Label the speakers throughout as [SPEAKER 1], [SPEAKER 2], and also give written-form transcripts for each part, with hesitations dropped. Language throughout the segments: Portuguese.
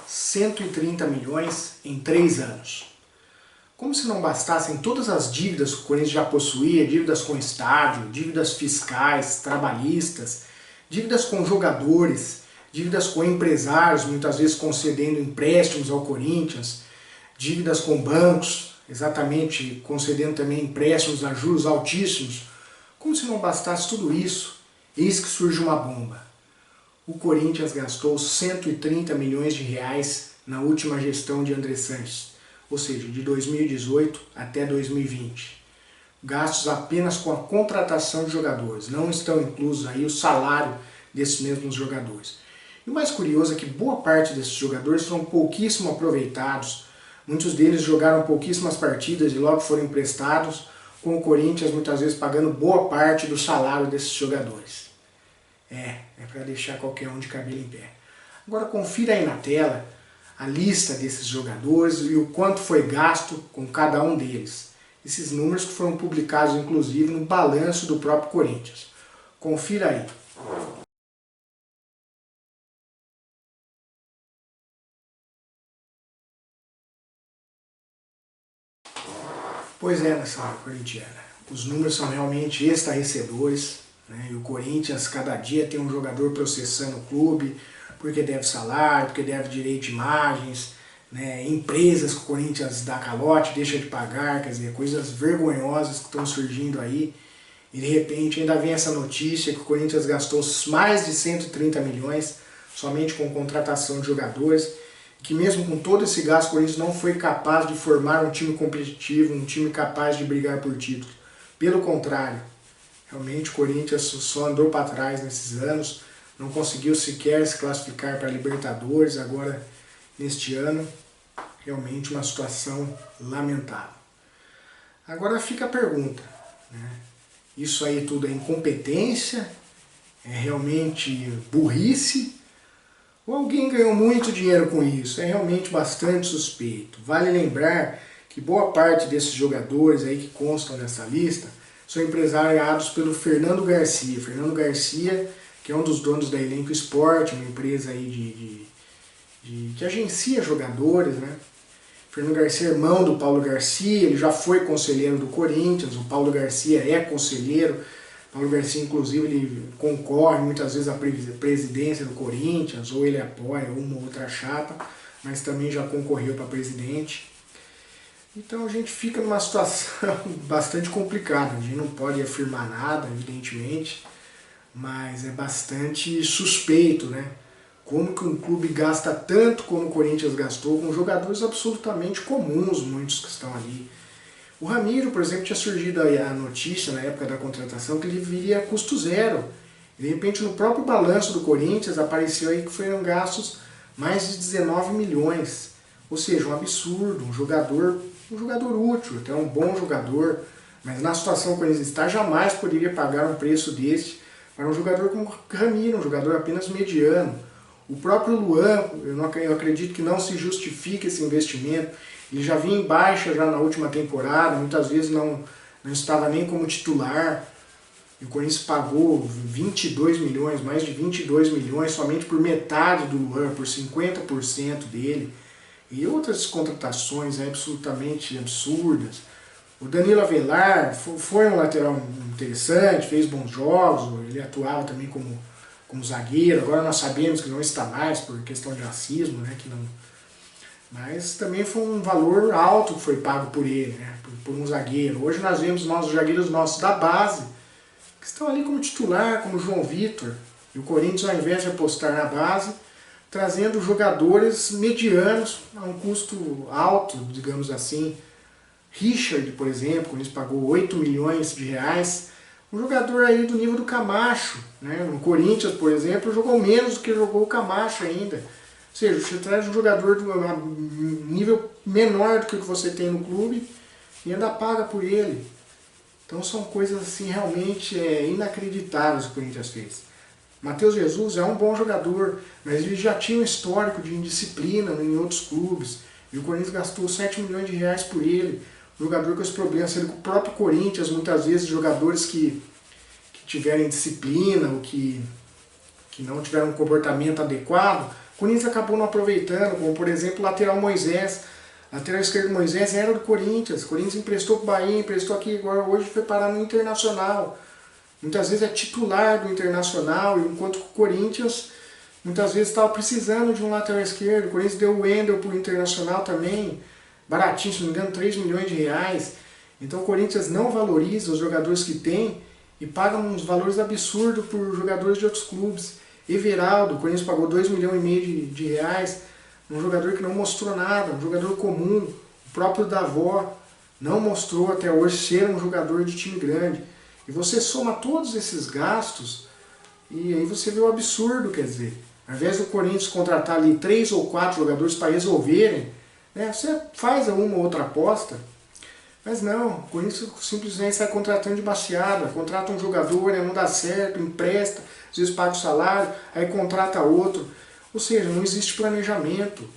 [SPEAKER 1] 130 milhões em 3 anos. Como se não bastassem todas as dívidas que o Corinthians já possuía, dívidas com o estádio, dívidas fiscais, trabalhistas, dívidas com jogadores, dívidas com empresários, muitas vezes concedendo empréstimos ao Corinthians, dívidas com bancos, exatamente concedendo também empréstimos a juros altíssimos. Como se não bastasse tudo isso, eis que surge uma bomba. O Corinthians gastou 130 milhões de reais na última gestão de André Sanches, ou seja, de 2018 até 2020. Gastos apenas com a contratação de jogadores, não estão inclusos aí o salário desses mesmos jogadores. E o mais curioso é que boa parte desses jogadores foram pouquíssimo aproveitados, muitos deles jogaram pouquíssimas partidas e logo foram emprestados, com o Corinthians muitas vezes pagando boa parte do salário desses jogadores. É para deixar qualquer um de cabelo em pé. Agora confira aí na tela a lista desses jogadores e o quanto foi gasto com cada um deles. Esses números que foram publicados inclusive no balanço do próprio Corinthians. Confira aí. Pois é, nação corintiana, os números são realmente estarrecedores, né? E o Corinthians cada dia tem um jogador processando o clube, porque deve salário, porque deve direito de imagens, né? Empresas que o Corinthians dá calote, deixa de pagar, quer dizer, coisas vergonhosas que estão surgindo aí. E de repente ainda vem essa notícia que o Corinthians gastou mais de 130 milhões somente com contratação de jogadores, que mesmo com todo esse gasto o Corinthians não foi capaz de formar um time competitivo, um time capaz de brigar por títulos. Pelo contrário, realmente o Corinthians só andou para trás nesses anos, não conseguiu sequer se classificar para a Libertadores, agora neste ano, realmente uma situação lamentável. Agora fica a pergunta, né? Isso aí tudo é incompetência? É realmente burrice? Ou alguém ganhou muito dinheiro com isso? É realmente bastante suspeito. Vale lembrar que boa parte desses jogadores aí que constam nessa lista são empresariados pelo Fernando Garcia. Fernando Garcia, que é um dos donos da Elenco Sport, uma empresa aí que agencia jogadores, né? Fernando Garcia é irmão do Paulo Garcia, ele já foi conselheiro do Corinthians, o Paulo Garcia é conselheiro. Paulo Garcia, inclusive, ele concorre muitas vezes à presidência do Corinthians, ou ele apoia uma ou outra chapa, mas também já concorreu para presidente. Então a gente fica numa situação bastante complicada, a gente não pode afirmar nada, evidentemente, mas é bastante suspeito, né? Como que um clube gasta tanto como o Corinthians gastou, com jogadores absolutamente comuns, muitos que estão ali. O Ramiro, por exemplo, tinha surgido aí a notícia na época da contratação que ele viria a custo zero. E de repente no próprio balanço do Corinthians apareceu aí que foram gastos mais de 19 milhões. Ou seja, um absurdo, um jogador útil, até um bom jogador, mas na situação que o Corinthians está, jamais poderia pagar um preço desse para um jogador como o Ramiro, um jogador apenas mediano. O próprio Luan, eu acredito que não se justifica esse investimento. Ele já vinha em baixa já na última temporada, muitas vezes não estava nem como titular. E o Corinthians pagou 22 milhões, mais de 22 milhões, somente por metade do Luan, por 50% dele. E outras contratações absolutamente absurdas. O Danilo Avelar foi um lateral interessante, fez bons jogos, ele atuava também como zagueiro. Agora nós sabemos que não está mais por questão de racismo, né, que não... Mas também foi um valor alto que foi pago por ele, né, por um zagueiro. Hoje nós vemos os zagueiros nossos da base, que estão ali como titular, como João Vitor. E o Corinthians, ao invés de apostar na base, trazendo jogadores medianos a um custo alto, digamos assim. Richard, por exemplo, o Corinthians pagou 8 milhões de reais. Um jogador aí do nível do Camacho, né? No Corinthians, por exemplo, jogou menos do que jogou o Camacho ainda. Ou seja, você traz um jogador de um nível menor do que o que você tem no clube e ainda paga por ele. Então são coisas assim realmente inacreditáveis que o Corinthians fez. Matheus Jesus é um bom jogador, mas ele já tinha um histórico de indisciplina em outros clubes. E o Corinthians gastou 7 milhões de reais por ele. Um jogador com esse problema, sendo que o próprio Corinthians, muitas vezes, jogadores que tiverem disciplina ou que não tiveram um comportamento adequado, O Corinthians acabou não aproveitando, como por exemplo o lateral Moisés. Lateral esquerdo Moisés era do Corinthians. O Corinthians emprestou para o Bahia, emprestou aqui, agora hoje foi parar no Internacional. Muitas vezes é titular do Internacional, enquanto que o Corinthians muitas vezes estava precisando de um lateral esquerdo. O Corinthians deu o Wendel para o Internacional também, baratinho, se não me engano, 3 milhões de reais. Então o Corinthians não valoriza os jogadores que tem e paga uns valores absurdos por jogadores de outros clubes. Everaldo, o Corinthians pagou 2 milhões e meio de reais, um jogador que não mostrou nada, um jogador comum. O próprio Davó não mostrou até hoje ser um jogador de time grande. E você soma todos esses gastos e aí você vê o absurdo, quer dizer. Ao invés do Corinthians contratar ali 3 ou 4 jogadores para resolverem, né, você faz uma ou outra aposta. Mas não, o Corinthians simplesmente sai contratando de baseada, contrata um jogador, não dá certo, empresta, às vezes paga o salário, aí contrata outro. Ou seja, não existe planejamento.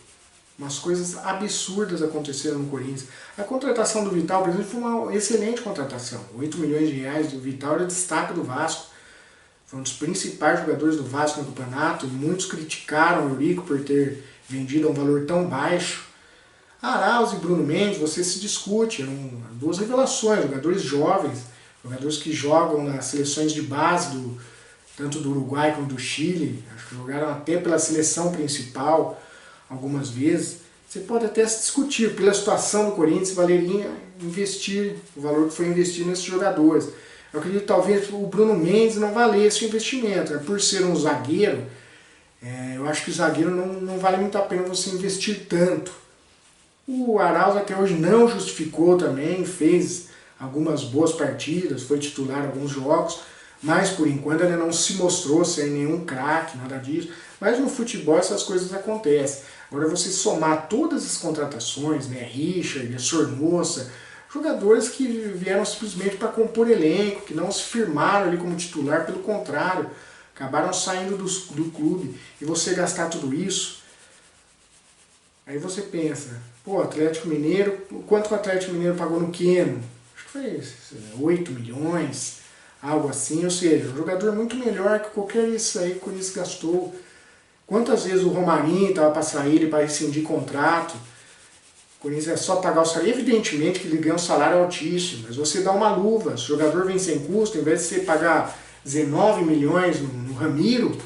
[SPEAKER 1] Umas coisas absurdas aconteceram no Corinthians. A contratação do Vital, por exemplo, foi uma excelente contratação. 8 milhões de reais do Vital era destaque do Vasco. Foi um dos principais jogadores do Vasco no campeonato. Muitos criticaram o Eurico por ter vendido a um valor tão baixo. Arauz e Bruno Mendes, você se discute, eram duas revelações, jogadores jovens, jogadores que jogam nas seleções de base, tanto do Uruguai como do Chile, acho que jogaram até pela seleção principal algumas vezes. Você pode até se discutir, pela situação do Corinthians, valeria investir o valor que foi investido nesses jogadores. Eu acredito que talvez o Bruno Mendes não valesse o investimento, por ser um zagueiro, eu acho que o zagueiro não vale muito a pena você investir tanto. O Arauz até hoje não justificou também, fez algumas boas partidas, foi titular em alguns jogos, mas por enquanto ele não se mostrou ser nenhum craque, nada disso. Mas no futebol essas coisas acontecem. Agora você somar todas as contratações, né, Richard, Sornosa, jogadores que vieram simplesmente para compor elenco, que não se firmaram ali como titular, pelo contrário, acabaram saindo do clube, e você gastar tudo isso, aí você pensa, pô, Atlético Mineiro, quanto o Atlético Mineiro pagou no Keno? Acho que foi 8 milhões, algo assim, ou seja, um jogador muito melhor que qualquer isso aí que o Corinthians gastou. Quantas vezes o Romarinho estava para sair, para rescindir contrato, o Corinthians é só pagar o salário, evidentemente que ele ganha um salário altíssimo, mas você dá uma luva, se o jogador vem sem custo, ao invés de você pagar 19 milhões no Ramiro,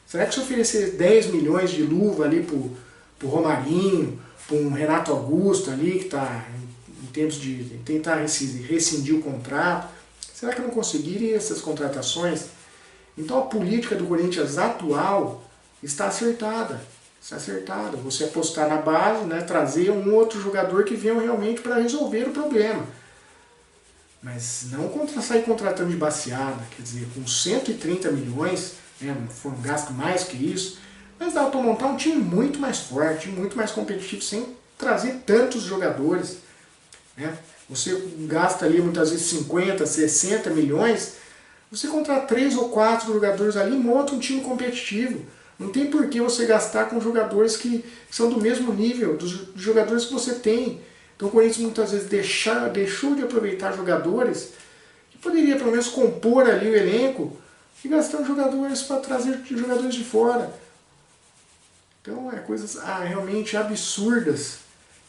[SPEAKER 1] será que se oferecer 10 milhões de luva ali pro Romarinho, para um Renato Augusto ali, que está em tempos de tentar rescindir o contrato, será que não conseguiria essas contratações? Então a política do Corinthians atual está acertada. Está acertada. Você apostar na base, né, trazer um outro jogador que venha realmente para resolver o problema. Mas não sair contratando de baseada, quer dizer, com 130 milhões, né, foi um gasto mais que isso, mas dá para montar um time muito mais forte, muito mais competitivo, sem trazer tantos jogadores. Né? Você gasta ali muitas vezes 50, 60 milhões, você contrata 3 ou 4 jogadores ali e monta um time competitivo. Não tem por que você gastar com jogadores que são do mesmo nível dos jogadores que você tem. Então o Corinthians muitas vezes deixou de aproveitar jogadores que poderia pelo menos compor ali o elenco e gastar jogadores para trazer jogadores de fora. Então coisas realmente absurdas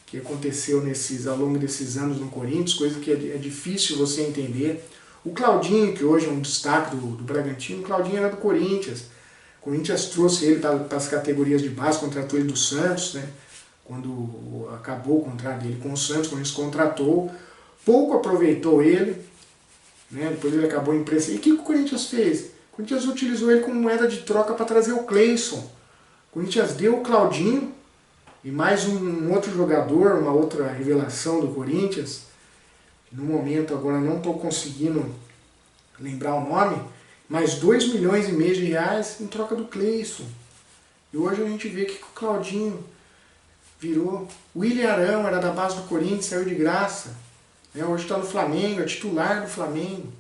[SPEAKER 1] que aconteceu ao longo desses anos no Corinthians, coisa que é difícil você entender. O Claudinho, que hoje é um destaque do Bragantino, o Claudinho era do Corinthians. O Corinthians trouxe ele para as categorias de base, contratou ele do Santos, né? Quando acabou o contrato dele com o Santos, o Corinthians contratou, pouco aproveitou ele, né? Depois ele acabou emprestando. E o que o Corinthians fez? O Corinthians utilizou ele como moeda de troca para trazer o Cleison. O Corinthians deu o Claudinho e mais um outro jogador, uma outra revelação do Corinthians. No momento agora não estou conseguindo lembrar o nome, mas 2 milhões e meio de reais em troca do Cleison. E hoje a gente vê que o Claudinho virou. O William Arão era da base do Corinthians, saiu de graça. Hoje está no Flamengo, é titular do Flamengo.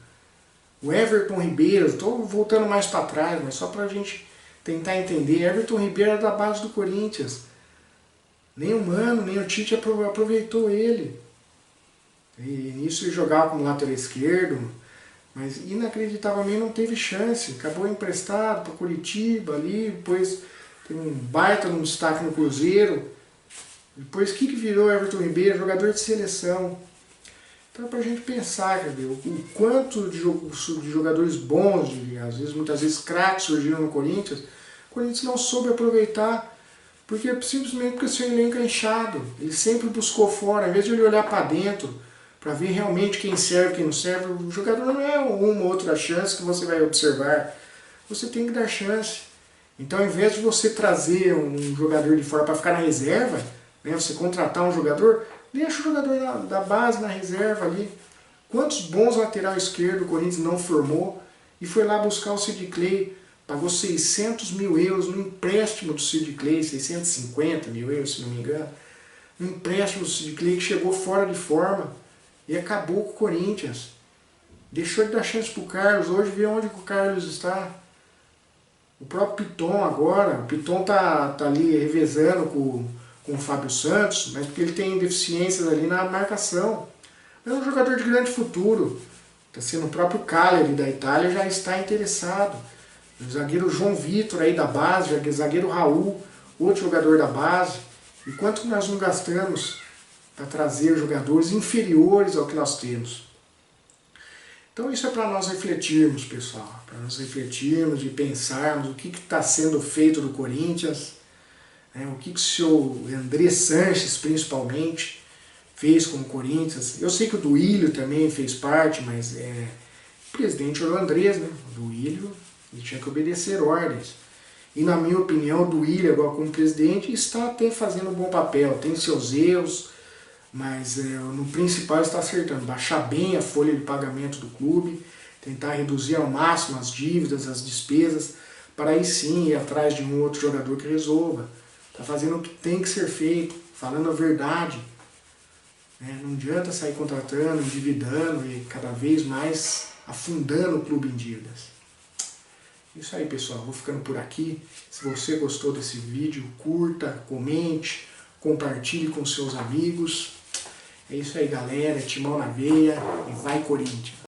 [SPEAKER 1] O Everton Ribeiro, estou voltando mais para trás, mas só para a gente tentar entender. Everton Ribeiro era da base do Corinthians. Nem o Mano, nem o Tite aproveitou ele. E nisso ele jogava como lateral esquerdo, mas inacreditavelmente não teve chance. Acabou emprestado para Curitiba ali, depois foi um baita no destaque no Cruzeiro. Depois, o que virou Everton Ribeiro? Jogador de seleção. Então é pra gente pensar, cadê? O quanto de jogadores bons, às vezes, muitas vezes craques surgiram no Corinthians, o Corinthians não soube aproveitar, simplesmente porque o seu elenco é inchado. Ele sempre buscou fora, ao invés de ele olhar para dentro, para ver realmente quem serve, quem não serve. O jogador não é uma ou outra chance que você vai observar. Você tem que dar chance. Então, ao invés de você trazer um jogador de fora para ficar na reserva, né, você contratar um jogador, deixa o jogador da base na reserva ali. Quantos bons lateral esquerdo o Corinthians não formou e foi lá buscar o Sid Clay, pagou 600 mil euros no empréstimo do Sid Clay, 650 mil euros, se não me engano, no empréstimo do Sid Clay que chegou fora de forma e acabou com o Corinthians. Deixou de dar chance para o Carlos, hoje vê onde que o Carlos está. O próprio Piton agora, o Piton tá ali revezando com o Fábio Santos, mas porque ele tem deficiências ali na marcação. Mas é um jogador de grande futuro. Está sendo o próprio Cagliari da Itália já está interessado. O zagueiro João Vitor aí da base, o zagueiro Raul, outro jogador da base. E quanto nós não gastamos para trazer jogadores inferiores ao que nós temos? Então isso é para nós refletirmos, pessoal. Para nós refletirmos e pensarmos o que está sendo feito do Corinthians, né, o que o senhor André Sanches, principalmente, fez com o Corinthians. Eu sei que o Duílio também fez parte, mas o presidente era o Andrés, né? O Duílio, ele tinha que obedecer ordens. E na minha opinião, o Duílio, agora como presidente, está até fazendo um bom papel. Tem seus erros, mas no principal está acertando. Baixar bem a folha de pagamento do clube, tentar reduzir ao máximo as dívidas, as despesas, para aí sim ir atrás de um outro jogador que resolva. Está fazendo o que tem que ser feito, falando a verdade. Não adianta sair contratando, endividando e cada vez mais afundando o clube em dívidas. Isso aí, pessoal. Vou ficando por aqui. Se você gostou desse vídeo, curta, comente, compartilhe com seus amigos. É isso aí, galera. Timão na veia e vai Corinthians!